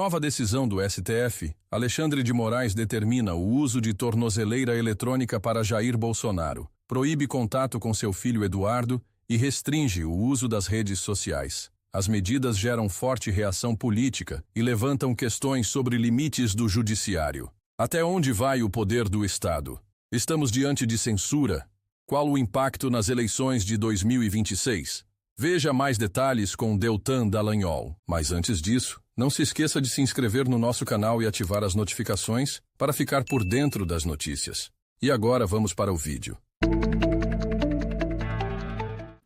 nova decisão do STF, Alexandre de Moraes determina o uso de tornozeleira eletrônica para Jair Bolsonaro, proíbe contato com seu filho Eduardo e restringe o uso das redes sociais. As medidas geram forte reação política e levantam questões sobre limites do judiciário. Até onde vai o poder do Estado? Estamos diante de censura? Qual o impacto nas eleições de 2026? Veja mais detalhes com Deltan Dallagnol. Mas antes disso, não se esqueça de se inscrever no nosso canal e ativar as notificações para ficar por dentro das notícias. E agora vamos para o vídeo.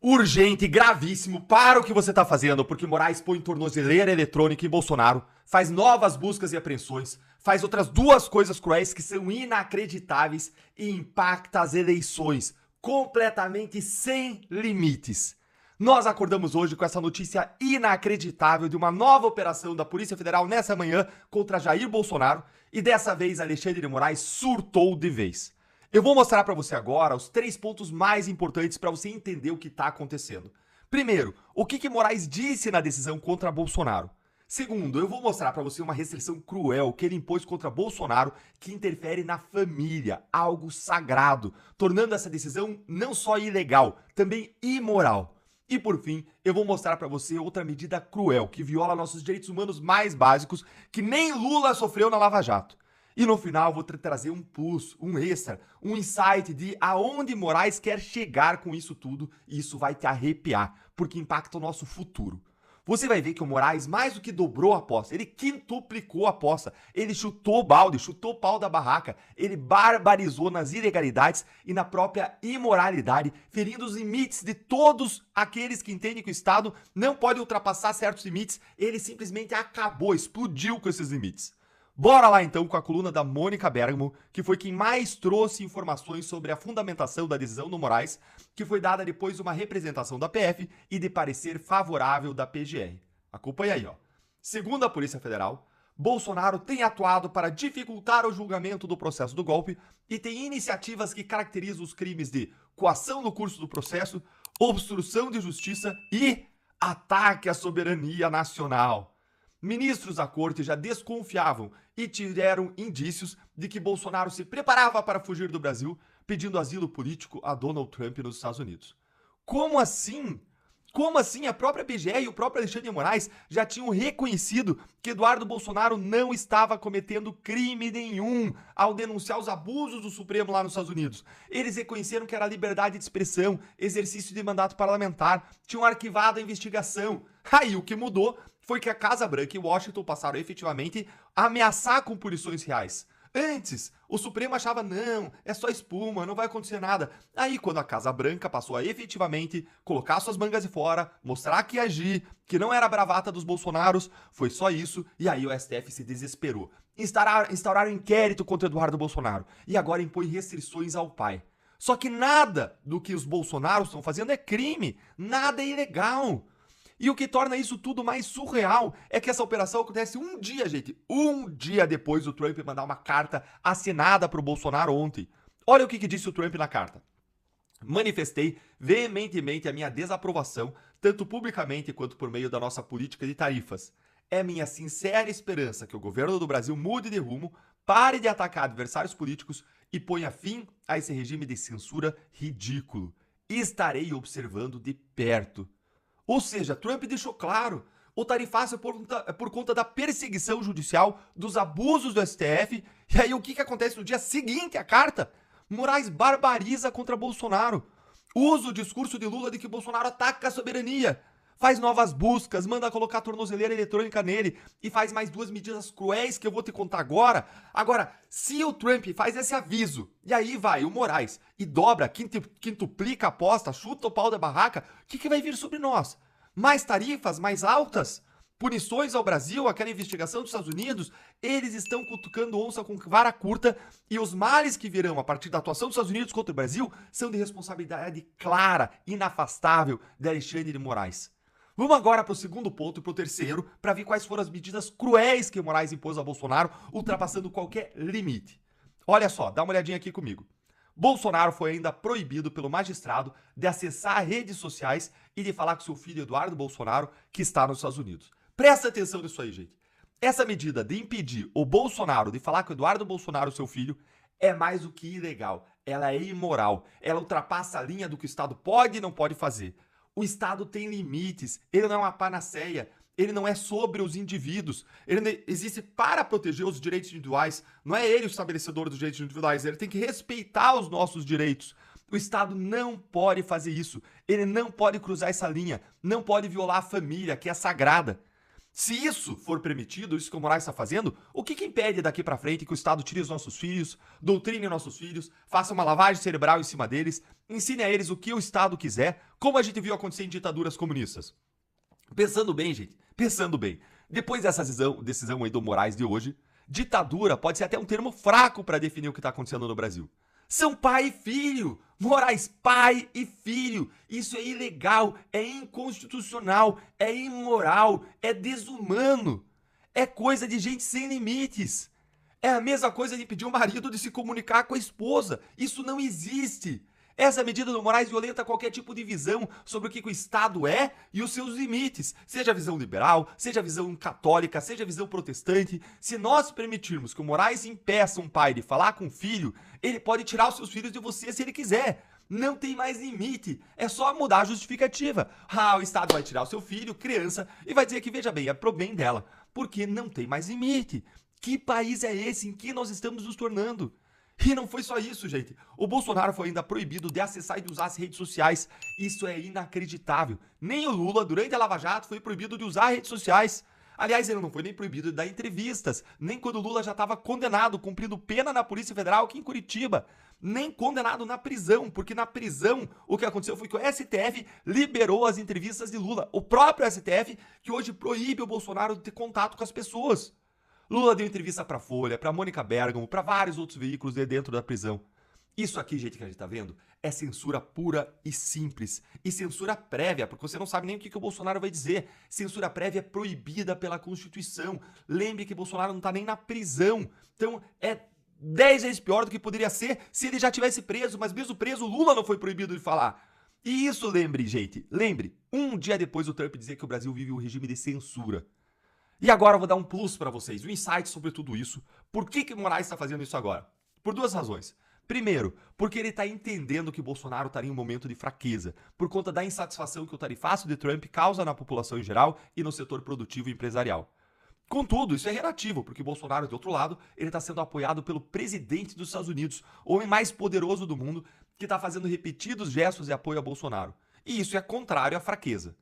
Urgente, gravíssimo, para o que você está fazendo, porque Moraes põe tornozeleira eletrônica em Bolsonaro, faz novas buscas e apreensões, faz outras duas coisas cruéis que são inacreditáveis e impacta as eleições, completamente sem limites. Nós acordamos hoje com essa notícia inacreditável de uma nova operação da Polícia Federal nessa manhã contra Jair Bolsonaro e dessa vez Alexandre de Moraes surtou de vez. Eu vou mostrar para você agora os 3 pontos mais importantes para você entender o que está acontecendo. Primeiro, o que Moraes disse na decisão contra Bolsonaro. Segundo, eu vou mostrar para você uma restrição cruel que ele impôs contra Bolsonaro que interfere na família, algo sagrado, tornando essa decisão não só ilegal, também imoral. E por fim, eu vou mostrar para você outra medida cruel que viola nossos direitos humanos mais básicos que nem Lula sofreu na Lava Jato. E no final eu vou trazer um plus, um extra, um insight de aonde Moraes quer chegar com isso tudo e isso vai te arrepiar, porque impacta o nosso futuro. Você vai ver que o Moraes mais do que dobrou a aposta, ele quintuplicou a aposta, ele chutou o balde, chutou o pau da barraca, ele barbarizou nas ilegalidades e na própria imoralidade, ferindo os limites de todos aqueles que entendem que o Estado não pode ultrapassar certos limites, ele simplesmente acabou, explodiu com esses limites. Bora lá então com a coluna da Mônica Bergamo, que foi quem mais trouxe informações sobre a fundamentação da decisão do Moraes, que foi dada depois de uma representação da PF e de parecer favorável da PGR. Acompanha aí, ó. Segundo a Polícia Federal, Bolsonaro tem atuado para dificultar o julgamento do processo do golpe e tem iniciativas que caracterizam os crimes de coação no curso do processo, obstrução de justiça e ataque à soberania nacional. Ministros da corte já desconfiavam e tiveram indícios de que Bolsonaro se preparava para fugir do Brasil, pedindo asilo político a Donald Trump nos Estados Unidos. Como assim? Como assim? A própria PGR e o próprio Alexandre de Moraes já tinham reconhecido que Eduardo Bolsonaro não estava cometendo crime nenhum ao denunciar os abusos do Supremo lá nos Estados Unidos. Eles reconheceram que era liberdade de expressão, exercício de mandato parlamentar, tinham arquivado a investigação. Aí o que mudou foi que a Casa Branca e Washington passaram efetivamente a ameaçar com punições reais. Antes, o Supremo achava, não, é só espuma, não vai acontecer nada. Aí, quando a Casa Branca passou a efetivamente colocar suas mangas de fora, mostrar que ia agir, que não era bravata dos Bolsonaros, foi só isso, e aí o STF se desesperou. Instauraram inquérito contra Eduardo Bolsonaro, e agora impõe restrições ao pai. Só que nada do que os Bolsonaros estão fazendo é crime, nada é ilegal. E o que torna isso tudo mais surreal é que essa operação acontece um dia, gente. Um dia depois do Trump mandar uma carta assinada para o Bolsonaro ontem. Olha o que disse o Trump na carta. Manifestei veementemente a minha desaprovação, tanto publicamente quanto por meio da nossa política de tarifas. É minha sincera esperança que o governo do Brasil mude de rumo, pare de atacar adversários políticos e ponha fim a esse regime de censura ridículo. Estarei observando de perto. Ou seja, Trump deixou claro, o tarifaço é por conta da perseguição judicial, dos abusos do STF, e aí o que acontece no dia seguinte à carta? Moraes barbariza contra Bolsonaro, usa o discurso de Lula de que Bolsonaro ataca a soberania, faz novas buscas, manda colocar tornozeleira eletrônica nele e faz mais 2 medidas cruéis que eu vou te contar agora. Agora, se o Trump faz esse aviso, e aí vai o Moraes e dobra, quintuplica a aposta, chuta o pau da barraca, o que vai vir sobre nós? Mais tarifas, mais altas? Punições ao Brasil, aquela investigação dos Estados Unidos? Eles estão cutucando onça com vara curta e os males que virão a partir da atuação dos Estados Unidos contra o Brasil são de responsabilidade clara, inafastável de Alexandre de Moraes. Vamos agora para o segundo ponto e para o terceiro, para ver quais foram as medidas cruéis que Moraes impôs a Bolsonaro, ultrapassando qualquer limite. Olha só, dá uma olhadinha aqui comigo. Bolsonaro foi ainda proibido pelo magistrado de acessar redes sociais e de falar com seu filho Eduardo Bolsonaro, que está nos Estados Unidos. Presta atenção nisso aí, gente. Essa medida de impedir o Bolsonaro de falar com o Eduardo Bolsonaro, seu filho, é mais do que ilegal. Ela é imoral. Ela ultrapassa a linha do que o Estado pode e não pode fazer. O Estado tem limites. Ele não é uma panaceia. Ele não é sobre os indivíduos. Ele existe para proteger os direitos individuais. Não é ele o estabelecedor dos direitos individuais. Ele tem que respeitar os nossos direitos. O Estado não pode fazer isso. Ele não pode cruzar essa linha. Não pode violar a família, que é sagrada. Se isso for permitido, isso que o Moraes está fazendo, o que impede daqui para frente que o Estado tire os nossos filhos, doutrine nossos filhos, faça uma lavagem cerebral em cima deles, ensine a eles o que o Estado quiser, como a gente viu acontecer em ditaduras comunistas? Pensando bem, gente, pensando bem, depois dessa decisão aí do Moraes de hoje, ditadura pode ser até um termo fraco para definir o que está acontecendo no Brasil. São pai e filho. Moraes, pai e filho. Isso é ilegal, é inconstitucional, é imoral, é desumano. É coisa de gente sem limites. É a mesma coisa de pedir o marido de se comunicar com a esposa. Isso não existe. Essa medida do Moraes violenta qualquer tipo de visão sobre o que o Estado é e os seus limites. Seja a visão liberal, seja a visão católica, seja a visão protestante. Se nós permitirmos que o Moraes impeça um pai de falar com o filho, ele pode tirar os seus filhos de você se ele quiser. Não tem mais limite. É só mudar a justificativa. O Estado vai tirar o seu filho, criança, e vai dizer que, veja bem, é pro bem dela. Porque não tem mais limite. Que país é esse em que nós estamos nos tornando? E não foi só isso, gente. O Bolsonaro foi ainda proibido de acessar e de usar as redes sociais. Isso é inacreditável. Nem o Lula, durante a Lava Jato, foi proibido de usar redes sociais. Aliás, ele não foi nem proibido de dar entrevistas, nem quando o Lula já estava condenado, cumprindo pena na Polícia Federal aqui em Curitiba. Nem condenado na prisão, porque na prisão o que aconteceu foi que o STF liberou as entrevistas de Lula. O próprio STF que hoje proíbe o Bolsonaro de ter contato com as pessoas. Lula deu entrevista pra Folha, pra Mônica Bergamo, pra vários outros veículos de dentro da prisão. Isso aqui, gente, que a gente tá vendo, é censura pura e simples. E censura prévia, porque você não sabe nem o que o Bolsonaro vai dizer. Censura prévia é proibida pela Constituição. Lembre que Bolsonaro não tá nem na prisão. Então, é 10 vezes pior do que poderia ser se ele já tivesse preso. Mas mesmo preso, o Lula não foi proibido de falar. E isso, lembre, gente, lembre. Um dia depois o Trump dizer que o Brasil vive um regime de censura. E agora eu vou dar um plus para vocês, um insight sobre tudo isso. Por que o Moraes está fazendo isso agora? Por duas razões. Primeiro, porque ele está entendendo que Bolsonaro estaria em um momento de fraqueza, por conta da insatisfação que o tarifaço de Trump causa na população em geral e no setor produtivo e empresarial. Contudo, isso é relativo, porque Bolsonaro, de outro lado, ele está sendo apoiado pelo presidente dos Estados Unidos, o homem mais poderoso do mundo, que está fazendo repetidos gestos de apoio a Bolsonaro. E isso é contrário à fraqueza.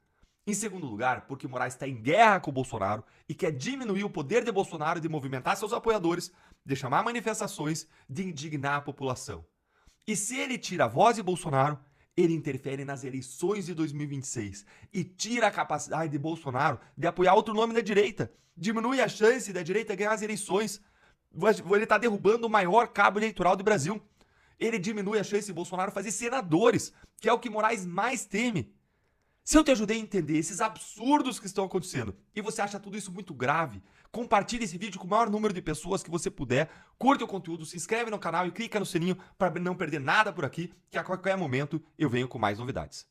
Em segundo lugar, porque Moraes está em guerra com o Bolsonaro e quer diminuir o poder de Bolsonaro de movimentar seus apoiadores, de chamar manifestações, de indignar a população. E se ele tira a voz de Bolsonaro, ele interfere nas eleições de 2026 e tira a capacidade de Bolsonaro de apoiar outro nome da direita, diminui a chance da direita ganhar as eleições. Ele está derrubando o maior cabo eleitoral do Brasil. Ele diminui a chance de Bolsonaro fazer senadores, que é o que Moraes mais teme. Se eu te ajudei a entender esses absurdos que estão acontecendo e você acha tudo isso muito grave, compartilhe esse vídeo com o maior número de pessoas que você puder, curte o conteúdo, se inscreve no canal e clica no sininho para não perder nada por aqui, que a qualquer momento eu venho com mais novidades.